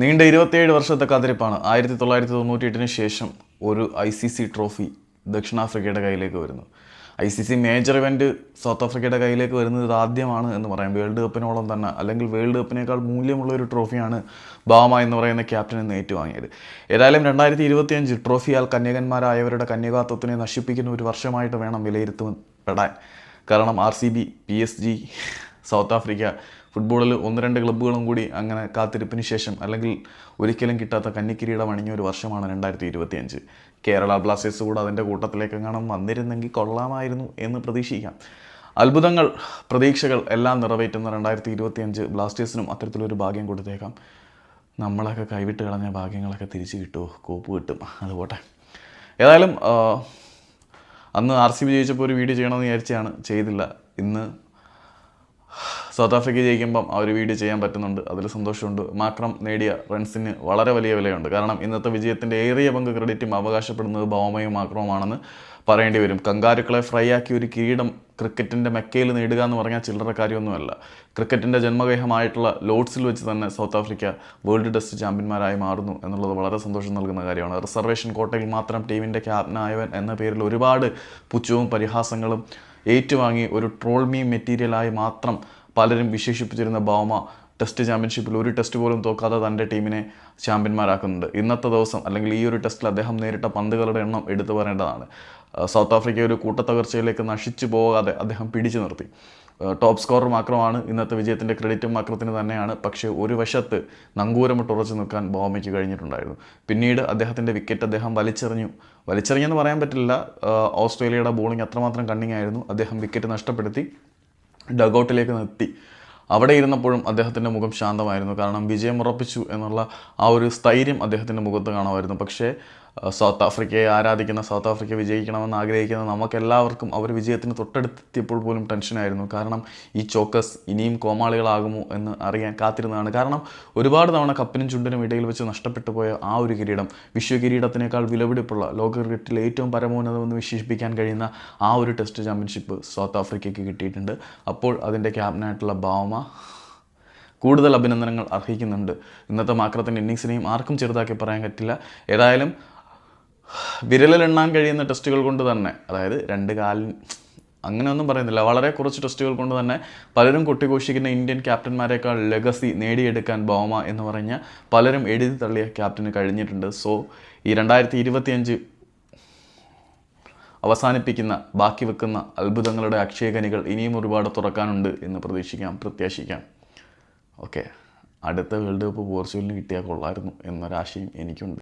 നീണ്ട 27 വർഷത്തെ കാത്തിരിപ്പാണ് 1998 ശേഷം ഒരു ICC ട്രോഫി ദക്ഷിണാഫ്രിക്കയുടെ കയ്യിലേക്ക് വരുന്നു. ICC മേജർ ഇവൻറ്റ് സൗത്ത് ആഫ്രിക്കയുടെ കയ്യിലേക്ക് വരുന്നത് ഇതാദ്യമാണ് എന്ന് പറയാം. വേൾഡ് കപ്പിനോളം തന്നെ അല്ലെങ്കിൽ വേൾഡ് കപ്പിനേക്കാൾ മൂല്യമുള്ള ഒരു ട്രോഫിയാണ് ബാവമ എന്ന് പറയുന്ന ക്യാപ്റ്റൻ എന്ന് ഏറ്റുവാങ്ങിയത്. ഏതായാലും 2025 ട്രോഫിയാൽ കന്യകന്മാരായവരുടെ കന്യകാത്വത്തിനെ നശിപ്പിക്കുന്ന ഒരു വർഷമായിട്ട് വേണം വിലയിരുത്തപ്പെടാൻ. കാരണം RCB, PSG, സൗത്ത് ആഫ്രിക്ക ഫുട്ബോളിൽ 1-2 ക്ലബ്ബുകളും കൂടി അങ്ങനെ കാത്തിരിപ്പിന് ശേഷം അല്ലെങ്കിൽ ഒരിക്കലും കിട്ടാത്ത കന്നിക്കിരീടം അണിഞ്ഞ ഒരു വർഷമാണ് 2025. കേരള ബ്ലാസ്റ്റേഴ്സ് കൂടെ അതിൻ്റെ കൂട്ടത്തിലേക്കെങ്ങാനും വന്നിരുന്നെങ്കിൽ കൊള്ളാമായിരുന്നു എന്ന് പ്രതീക്ഷിക്കാം. അത്ഭുതങ്ങൾ, പ്രതീക്ഷകൾ എല്ലാം നിറവേറ്റുന്ന 2025 ബ്ലാസ്റ്റേഴ്സിനും അത്തരത്തിലൊരു ഭാഗ്യം കൊടുത്തേക്കാം. നമ്മളൊക്കെ കൈവിട്ട് കളഞ്ഞ ഭാഗ്യങ്ങളൊക്കെ തിരിച്ചു കിട്ടുമോ? കോപ്പ് കിട്ടും, അതുപോട്ടെ. ഏതായാലും അന്ന് RCB ജയിച്ചപ്പോൾ ഒരു വീഡിയോ ചെയ്യണമെന്ന് വിചാരിച്ചാണ്, ചെയ്തില്ല. ഇന്ന് സൗത്ത് ആഫ്രിക്ക ജയിക്കുമ്പം ആ ഒരു വീഡിയോ ചെയ്യാൻ പറ്റുന്നുണ്ട്, അതിൽ സന്തോഷമുണ്ട്. മാക്രം നേടിയ റൺസിന് വളരെ വലിയ വിലയുണ്ട്. കാരണം ഇന്നത്തെ വിജയത്തിൻ്റെ ഏറിയ പങ്ക് ക്രെഡിറ്റും അവകാശപ്പെടുന്നത് ബാവമയും മാക്രവുമാണെന്ന് പറയേണ്ടി വരും. കങ്കാരുക്കളെ ഫ്രൈ ആക്കി ഒരു കിരീടം ക്രിക്കറ്റിൻ്റെ മെക്കയിൽ നേടുക എന്ന് പറഞ്ഞാൽ ചില്ലറ കാര്യമൊന്നുമല്ല. ക്രിക്കറ്റിൻ്റെ ജന്മഗേഹമായിട്ടുള്ള ലോർഡ്സിൽ വെച്ച് തന്നെ സൗത്ത് ആഫ്രിക്ക വേൾഡ് ടെസ്റ്റ് ചാമ്പ്യന്മാരായി മാറുന്നു എന്നുള്ളത് വളരെ സന്തോഷം നൽകുന്ന കാര്യമാണ്. റിസർവേഷൻ കോട്ടയിൽ മാത്രം ടീമിൻ്റെ ക്യാപ്റ്റനായവൻ എന്ന പേരിൽ ഒരുപാട് പുച്ഛവും പരിഹാസങ്ങളും ഏറ്റുവാങ്ങി ഒരു ട്രോൾ മീം മെറ്റീരിയലായി മാത്രം പലരും വിശേഷിപ്പിച്ചിരുന്ന ബാവമ ടെസ്റ്റ് ചാമ്പ്യൻഷിപ്പിൽ ഒരു ടെസ്റ്റ് പോലും തോക്കാതെ തൻ്റെ ടീമിനെ ചാമ്പ്യന്മാരാക്കുന്നുണ്ട്. ഇന്നത്തെ ദിവസം അല്ലെങ്കിൽ ഈ ഒരു ടെസ്റ്റിൽ അദ്ദേഹം നേരിട്ട പന്തുകളുടെ എണ്ണം എടുത്തു പറയേണ്ടതാണ്. സൗത്ത് ആഫ്രിക്ക ഒരു കൂട്ടത്തകർച്ചയിലേക്ക് നശിച്ചു പോകാതെ അദ്ദേഹം പിടിച്ചു നിർത്തി. ടോപ്പ് സ്കോറർ മാക്രമാണ്. ഇന്നത്തെ വിജയത്തിൻ്റെ ക്രെഡിറ്റും മാക്രത്തിന് തന്നെയാണ്. പക്ഷേ ഒരു വശത്ത് നങ്കൂരമിട്ട് ഉറച്ചു നിൽക്കാൻ ബാവമയ്ക്ക് കഴിഞ്ഞിട്ടുണ്ടായിരുന്നു. പിന്നീട് അദ്ദേഹത്തിൻ്റെ വിക്കറ്റ് അദ്ദേഹം വലിച്ചെറിഞ്ഞെന്ന് പറയാൻ പറ്റില്ല. ഓസ്ട്രേലിയയുടെ ബോളിംഗ് അത്രമാത്രം കണ്ണിങ് ആയിരുന്നു. അദ്ദേഹം വിക്കറ്റ് നഷ്ടപ്പെടുത്തി ഡഗൗട്ടിലേക്ക് നിർത്തി. അവിടെ ഇരുന്നപ്പോഴും അദ്ദേഹത്തിൻ്റെ മുഖം ശാന്തമായിരുന്നു. കാരണം വിജയം ഉറപ്പിച്ചു എന്നുള്ള ആ ഒരു സ്ഥൈര്യം അദ്ദേഹത്തിൻ്റെ മുഖത്ത് കാണുമായിരുന്നു. പക്ഷേ സൗത്ത് ആഫ്രിക്കയെ ആരാധിക്കുന്ന, സൗത്ത് ആഫ്രിക്ക വിജയിക്കണമെന്ന് ആഗ്രഹിക്കുന്ന നമുക്കെല്ലാവർക്കും അവർ വിജയത്തിന് തൊട്ടടുത്തെത്തിയപ്പോൾ പോലും ടെൻഷനായിരുന്നു. കാരണം ഈ ചോക്കസ് ഇനിയും കോമാളികളാകുമോ എന്ന് അറിയാൻ കാത്തിരുന്നതാണ്. കാരണം ഒരുപാട് തവണ കപ്പിനും ചുണ്ടിനും ഇടയിൽ വെച്ച് നഷ്ടപ്പെട്ടു പോയ ആ ഒരു കിരീടം, വിശ്വകിരീടത്തിനേക്കാൾ വിലപിടിപ്പുള്ള, ലോക ക്രിക്കറ്റിൽ ഏറ്റവും പരമോന്നതമെന്ന് വിശേഷിപ്പിക്കാൻ കഴിയുന്ന ആ ഒരു ടെസ്റ്റ് ചാമ്പ്യൻഷിപ്പ് സൗത്ത് ആഫ്രിക്കയ്ക്ക് കിട്ടിയിട്ടുണ്ട്. അപ്പോൾ അതിൻ്റെ ക്യാപ്റ്റനായിട്ടുള്ള ബാവമ കൂടുതൽ അഭിനന്ദനങ്ങൾ അർഹിക്കുന്നുണ്ട്. ഇന്നത്തെ മാക്രത്തിൻ്റെ ഇന്നിങ്സിനെയും ആർക്കും ചെറുതാക്കി പറയാൻ പറ്റില്ല. ഏതായാലും വിരലിലെണ്ണാൻ കഴിയുന്ന ടെസ്റ്റുകൾ കൊണ്ട് തന്നെ, അതായത് 2 കാലിൽ അങ്ങനെയൊന്നും പറയുന്നില്ല, വളരെ കുറച്ച് ടെസ്റ്റുകൾ കൊണ്ട് തന്നെ പലരും കൊട്ടിഘോഷിക്കുന്ന ഇന്ത്യൻ ക്യാപ്റ്റന്മാരെക്കാൾ ലെഗസി നേടിയെടുക്കാൻ ബാവമ എന്ന് പറഞ്ഞ പലരും എഴുതി തള്ളിയ ക്യാപ്റ്റന് കഴിഞ്ഞിട്ടുണ്ട്. സോ ഈ 2025 അവസാനിപ്പിക്കുന്ന, ബാക്കി വെക്കുന്ന അത്ഭുതങ്ങളുടെ അക്ഷയഖനികൾ ഇനിയും ഒരുപാട് തുറക്കാനുണ്ട് എന്ന് പ്രത്യാശിക്കാം. ഓക്കെ, അടുത്ത വേൾഡ് കപ്പ് പോർച്ചുഗലിന് കിട്ടിയാൽ കൊള്ളായിരുന്നു എന്നൊരാശയം എനിക്കുണ്ട്.